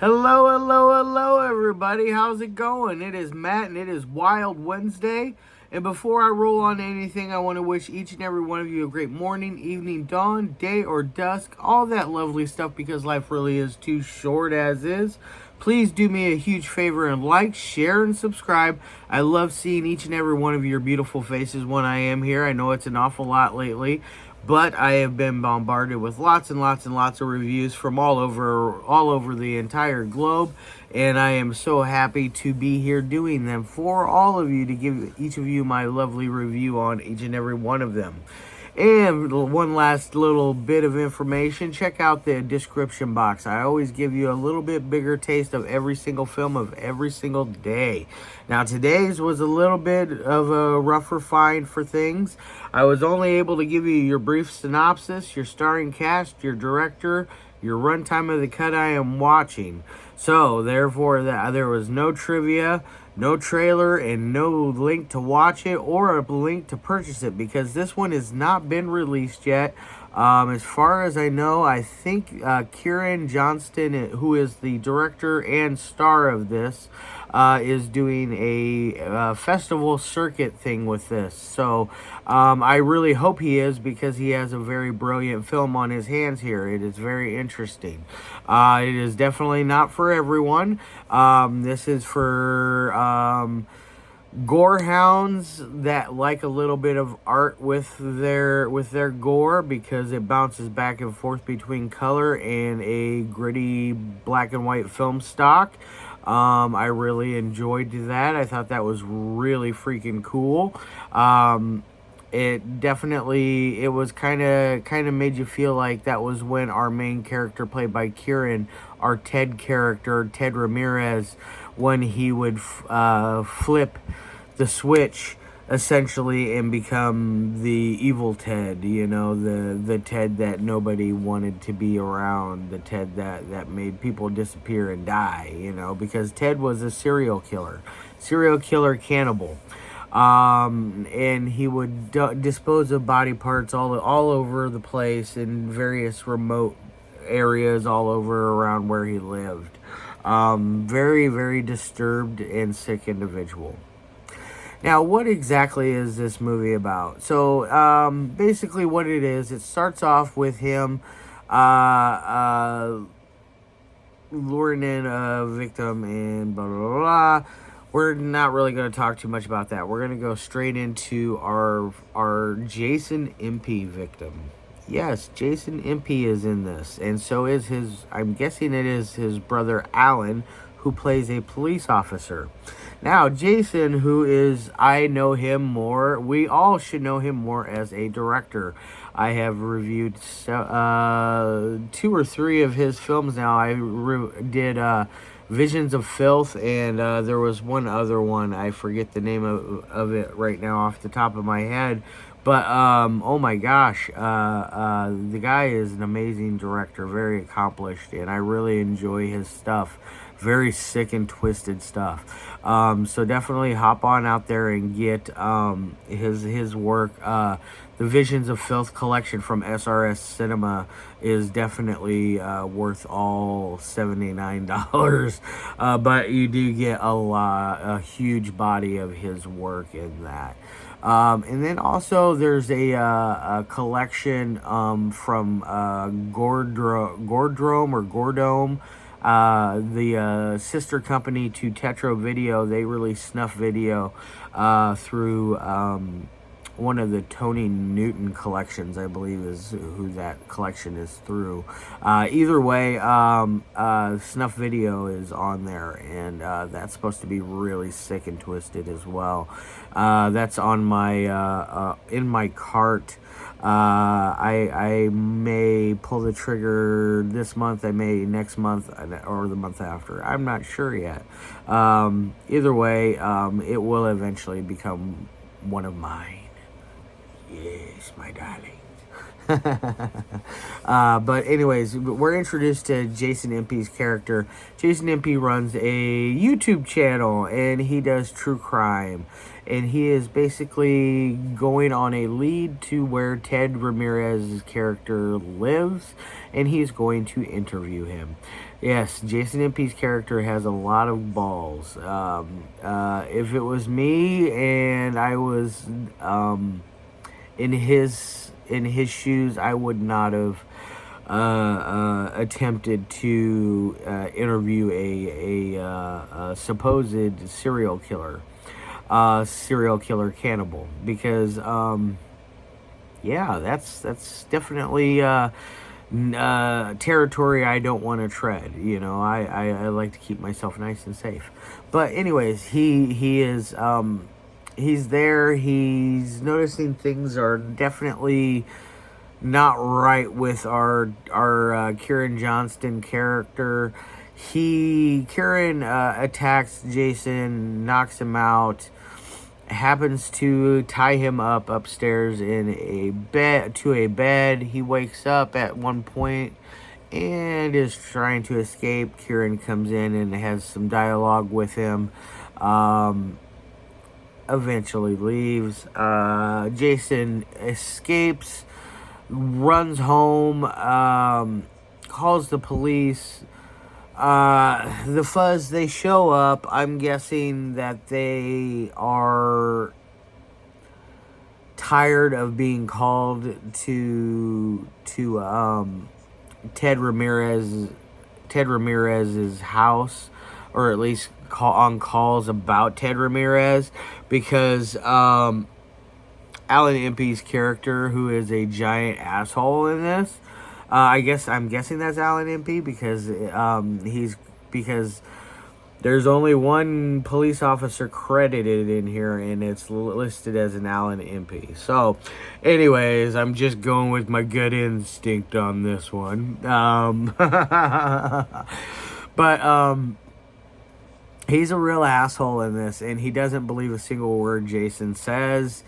Hello, hello, hello, everybody. How's it going? It is Matt, and it is Wild Wednesday. And before I roll on to anything, I want to wish each and every one of you a great morning, evening, dawn, day, or dusk, all that lovely stuff, because life really is too short as is. Please do me a huge favor and like, share, and subscribe. I love seeing each and every one of your beautiful faces when I am here. I know it's an awful lot lately, but I have been bombarded with lots and lots and lots of reviews from all over the entire globe, and I am so happy to be here doing them for all of you, to give each of you my lovely review on each and every one of them. And one last little bit of information, check out the description box. I always give you a little bit bigger taste of every single film of every single day. Now, today's was a little bit of a rougher find for things. I was only able to give you your brief synopsis, your starring cast, your director, your runtime of the cut I am watching. So, therefore, there was no trivia, no trailer, and no link to watch it or a link to purchase it, because this one has not been released yet. As far as I know, I think Kieran, Johnston, who is the director and star of this, is doing a festival circuit thing with this. So I really hope he is, because he has a very brilliant film on his hands here. It is very interesting. It is definitely not for everyone. This is for gore hounds that like a little bit of art with their gore, because it bounces back and forth between color and a gritty black and white film stock. I really enjoyed that. I thought that was really freaking cool. It was kind of made you feel like that was when our main character, played by Kieran, our Ted character, Ted Ramirez, when he would flip the switch essentially and become the evil Ted, the Ted that nobody wanted to be around, the Ted that made people disappear and die, because Ted was a serial killer cannibal. And he would dispose of body parts all over the place in various remote areas all over around where he lived. Very, very disturbed and sick individual. Now, what exactly is this movie about? So, basically what it is, it starts off with him luring in a victim and blah, blah, blah. We're not really going to talk too much about that. We're going to go straight into our Jason Impey victim. Yes, Jason Impey is in this, and so is I'm guessing it is his brother Alan, who plays a police officer. Now, Jason, I know him more, we all should know him more as a director. I have reviewed 2 or 3 of his films now. I did Visions of Filth, and there was one other one. I forget the name of it right now off the top of my head. But, oh my gosh, the guy is an amazing director, very accomplished, and I really enjoy his stuff. Very sick and twisted stuff. So definitely hop on out there and get his work. The Visions of Filth collection from SRS Cinema is definitely worth all $79. But you do get a huge body of his work in that. And then also there's a collection from Gordome, the sister company to Tetro Video. They release snuff video through one of the Tony Newton collections, I believe is who that collection is through. Either way, snuff video is on there, and that's supposed to be really sick and twisted as well. That's on my in my cart. I may pull the trigger this month, I may next month, or the month after. I'm not sure yet. Either way, it will eventually become one of mine. Yes, my darling. But anyways, we're introduced to Jason Impey's character. Jason Impey runs a YouTube channel, and he does true crime. And he is basically going on a lead to where Ted Ramirez's character lives, and he's going to interview him. Yes, Jason Impey's character has a lot of balls. If it was me and I was in his shoes, I would not have attempted to interview a supposed serial killer cannibal, because yeah, that's definitely territory I don't want to tread. I like to keep myself nice and safe. But anyways, he is he's there. He's noticing things are definitely not right with our Kieran Johnston character. Kieran attacks Jason, knocks him out, happens to tie him up upstairs in a bed. He wakes up at one point and is trying to escape. Kieran comes in and has some dialogue with him. Eventually leaves. Jason escapes, runs home, calls the police. The Fuzz, they show up. I'm guessing that they are tired of being called to Ted Ramirez's house, or at least on calls about Ted Ramirez, because Alan Impey's character, who is a giant asshole in this, I'm guessing that's Alan Impey, because because there's only one police officer credited in here, and it's listed as an Alan Impey. So, anyways, I'm just going with my gut instinct on this one. But he's a real asshole in this, and he doesn't believe a single word Jason says.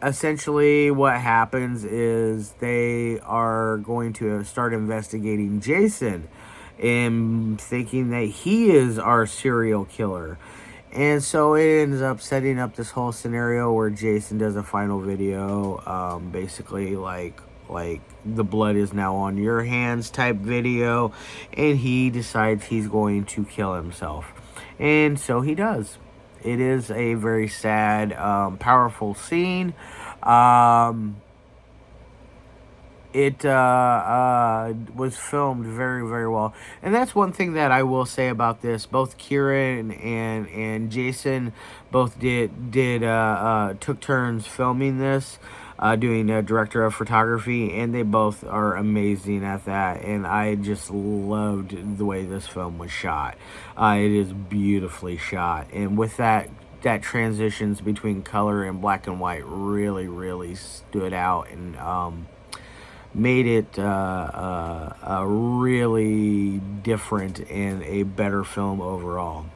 Essentially, what happens is they are going to start investigating Jason and thinking that he is our serial killer. And so it ends up setting up this whole scenario where Jason does a final video, basically like the blood is now on your hands type video, and he decides he's going to kill himself. And so he does. It is a very sad, powerful scene. It was filmed very, very well. And that's one thing that I will say about this. Both Kieran and Jason both took turns filming this, doing director of photography, and they both are amazing at that. And I just loved the way this film was shot. It is beautifully shot, and with that transitions between color and black and white really, really stood out, and made it really different and a better film overall.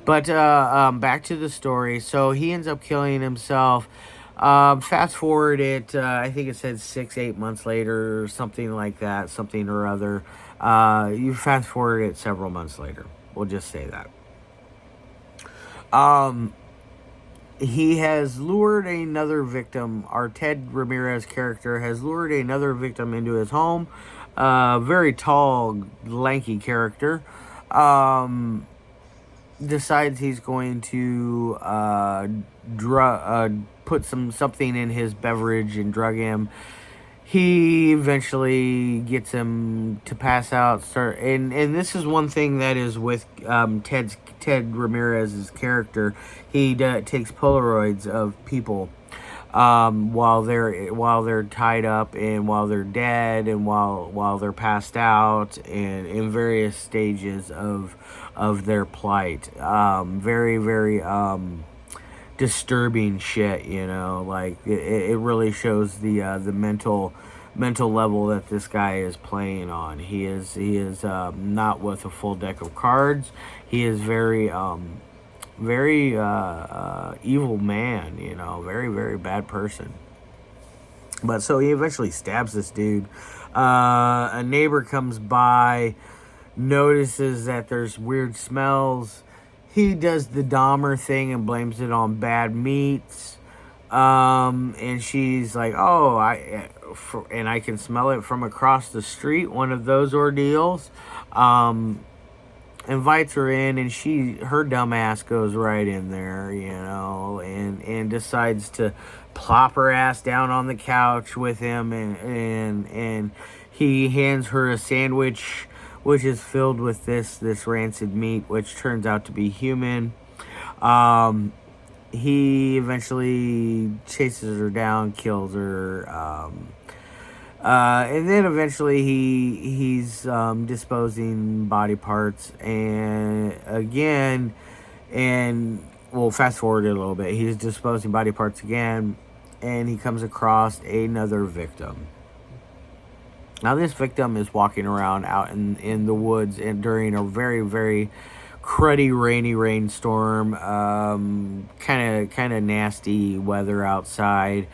But back to the story. So he ends up killing himself. Fast forward it, I think it said 6-8 months later, or something like that, something or other. You fast forward it several months later. We'll just say that. He has lured another victim. Our Ted Ramirez character has lured another victim into his home. Very tall, lanky character. Decides he's going to put something in his beverage and drug him. He eventually gets him to pass out. And this is one thing that is with Ted Ramirez's character. He takes Polaroids of people while they're tied up, and while they're dead, and while they're passed out, and in various stages of their plight. Very, very disturbing shit, like it really shows the mental level that this guy is playing on. He is not with a full deck of cards. He is very evil man, very, very bad person. But so he eventually stabs this dude. A neighbor comes by, notices that there's weird smells. He does the Dahmer thing and blames it on bad meats. And she's like, oh, and I can smell it from across the street, one of those ordeals. Um, Invites her in, and her dumb ass goes right in there, and decides to plop her ass down on the couch with him, and he hands her a sandwich which is filled with this rancid meat, which turns out to be human. He eventually chases her down, kills her. And then eventually he's disposing body parts, and again, and we'll fast forward a little bit. He's disposing body parts again, and he comes across another victim. Now this victim is walking around out in the woods and during a very, very cruddy, rainy rainstorm, kind of nasty weather outside.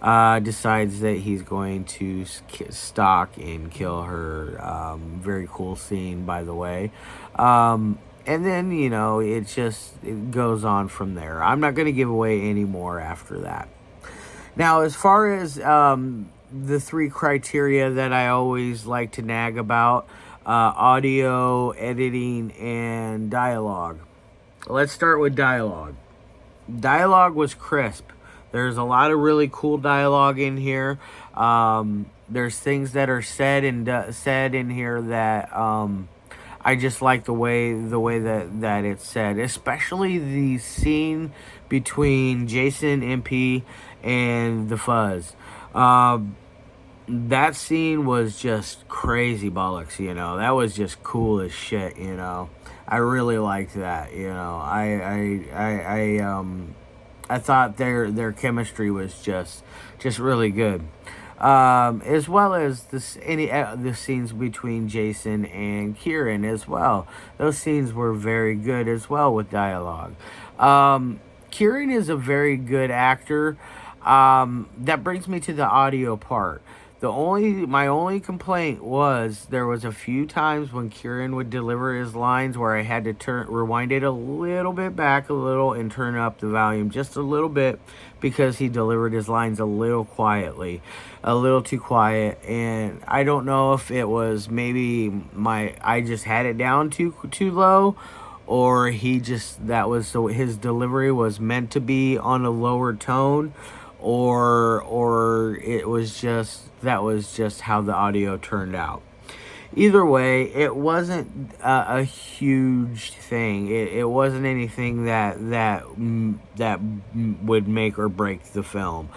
Decides that he's going to stalk and kill her. Very cool scene, by the way. And then, it goes on from there. I'm not going to give away any more after that. Now, as far as the three criteria that I always like to nag about, audio, editing, and dialogue. Let's start with dialogue. Dialogue was crisp. There's a lot of really cool dialogue in here. There's things that are said in here that I just like the way that it's said, especially the scene between Jason, Impey, and the Fuzz. That scene was just crazy bollocks. That was just cool as shit. I really liked that. I thought their chemistry was just really good, as well as the scenes between Jason and Kieran as well. Those scenes were very good as well with dialogue. Kieran is a very good actor. That brings me to the audio part. My only complaint was there was a few times when Kieran would deliver his lines where I had to rewind it a little bit back and turn up the volume just a little bit because he delivered his lines a little quietly, a little too quiet. And I don't know if it was maybe I just had it down too low, or his delivery was meant to be on a lower tone, or it was just how the audio turned out. Either way, it wasn't a huge thing. It wasn't anything that would make or break the film.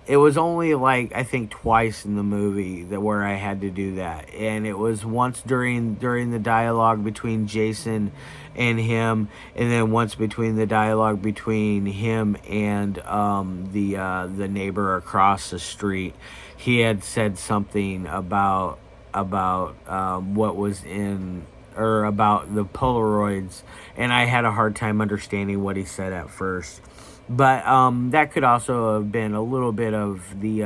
It was only I think twice in the movie where I had to do that, and it was once during the dialogue between Jason and him, and then once between the dialogue between him and the neighbor across the street. He had said something about what was in, or about the Polaroids, and I had a hard time understanding what he said at first. But that could also have been a little bit of the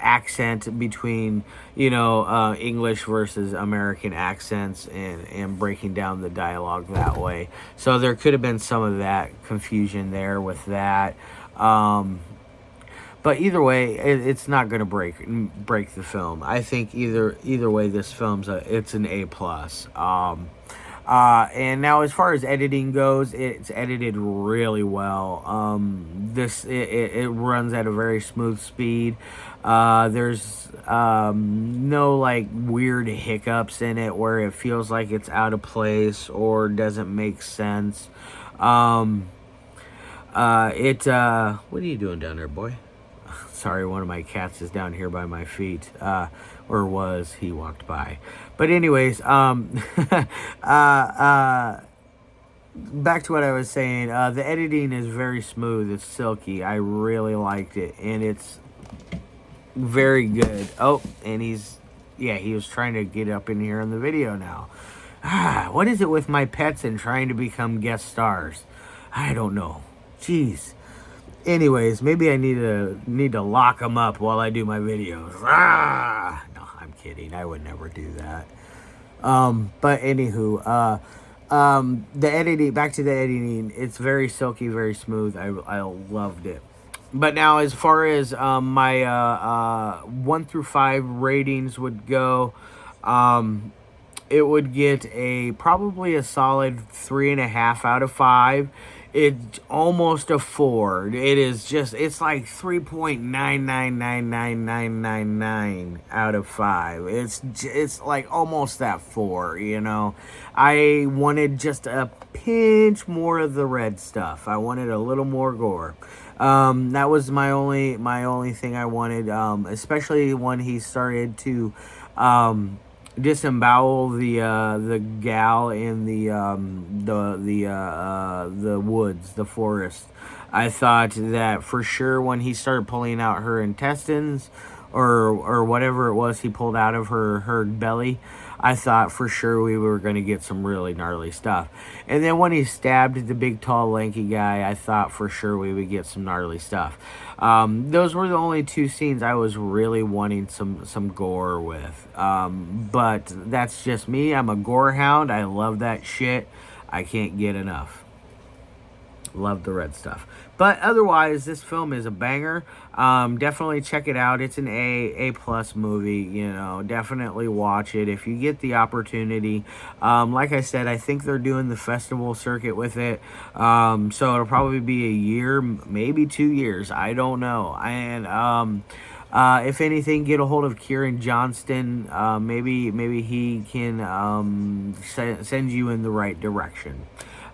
accent between English versus American accents, and breaking down the dialogue that way. So there could have been some of that confusion there with that. But either way, it's not going to break the film. I think either way, this film's it's an A+. And now, as far as editing goes, it's edited really well. It runs at a very smooth speed. There's no weird hiccups in it where it feels like it's out of place or doesn't make sense. What are you doing down there, boy? Sorry, one of my cats is down here by my feet, or was. He walked by. But anyways, back to what I was saying. The editing is very smooth. It's silky. I really liked it, and it's very good. Oh, and he was trying to get up in here in the video now. What is it with my pets and trying to become guest stars? I don't know. Jeez. Anyways, maybe I need to lock them up while I do my videos. No, I'm kidding. I would never do that. But anywho, The editing, back to the editing, it's very silky, very smooth. I loved it. But now, as far as my 1 through 5 ratings would go, um, it would get a probably a solid 3.5 out of 5. It's almost a 4. It is just, it's like 3.999999 out of 5. It's like almost that 4, you know. I wanted just a pinch more of the red stuff. I wanted a little more gore. That was my only thing I wanted, especially when he started to disembowel the gal in the woods, the forest. I thought that for sure when he started pulling out her intestines, or whatever it was he pulled out of her belly, I thought for sure we were going to get some really gnarly stuff. And then when he stabbed the big, tall, lanky guy, I thought for sure we would get some gnarly stuff. Those were the only 2 scenes I was really wanting some gore with. But that's just me. I'm a gore hound. I love that shit. I can't get enough. Love the red stuff. But otherwise, this film is a banger. Definitely check it out. It's an A plus movie. You know, definitely watch it if you get the opportunity. Like I said, I think they're doing the festival circuit with it. So it'll probably be a year, maybe 2 years. I don't know. And if anything, get a hold of Kieran Johnston. Maybe he can send you in the right direction.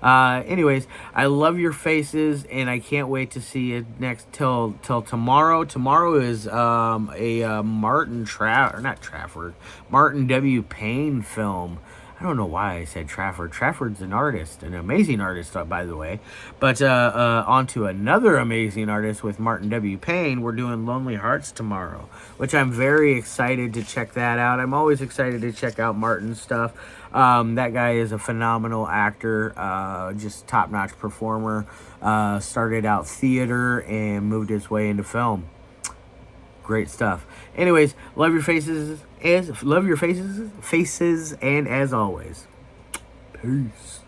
Anyways, I love your faces, and I can't wait to see it next till tomorrow. Tomorrow is Martin W. Payne film. I don't know why I said Trafford. Trafford's an artist, an amazing artist, by the way. But on to another amazing artist with Martin W. Payne. We're doing Lonely Hearts tomorrow, which I'm very excited to check that out. I'm always excited to check out Martin's stuff. That guy is a phenomenal actor, just top-notch performer. Started out theater and moved his way into film. Great stuff. Anyways, love your faces, and as always, peace.